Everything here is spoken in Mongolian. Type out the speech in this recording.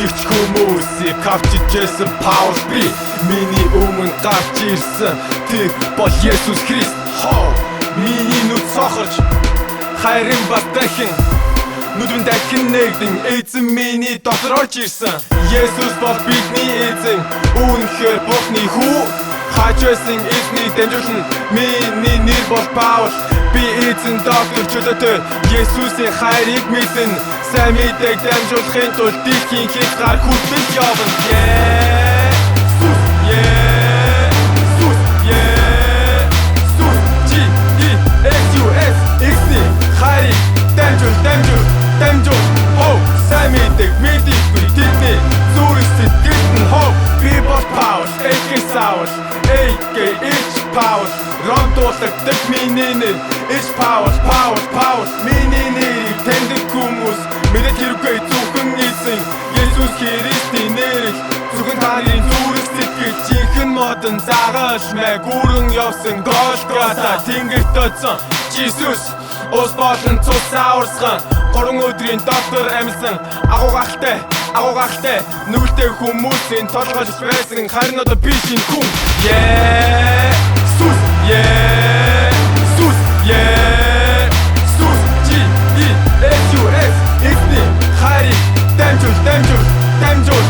итгэгч хүмүүсийг авчижсэн Паул би миний өмнө гарч ирсэн тэр бол Есүс Христ. Миний нүд цохорч хайрын бас дахин нүдэн дахин нэгдэн эзэн миний дотор орж ирсэн. Есүс бол бидний эзэн үнэхээр Бурхны хүү. Хажуусан эзний дамжуулан миний нэр бол Паул. Би эзэн доктор чөлөөтэй Есүсийн хайрыг мэдэн сайн мэдээг дамжуулахын тулд дэлхийн хязгаар хүртэл явна. Есүс эзний хайрыг дамжуул сайн мэдээг мэдээгүй тэдний зүрх сэтгэлд нь хов. Би бол Паул aka Саул aka Паул ромдуулдаг миний нэр Паул миний нэрийг таньдаг хүмүүс мэдээд хэрэггүй зөвхөн эзэн Есүс Христийн нэрийг зөвхөн таны зүрх сэтгэл жинхэнэ модон заагаш мэг үрэн явсан Голгота тэнгэрт очсон Есүс ус болон цус аварсхан 3 өдрийн дотор амьсан агуу гахалтай нүгэлтэй хүмүүсийн толгойж байсан харин одоо би шинэ хүн. Есүс эзний хайрыг дамжуул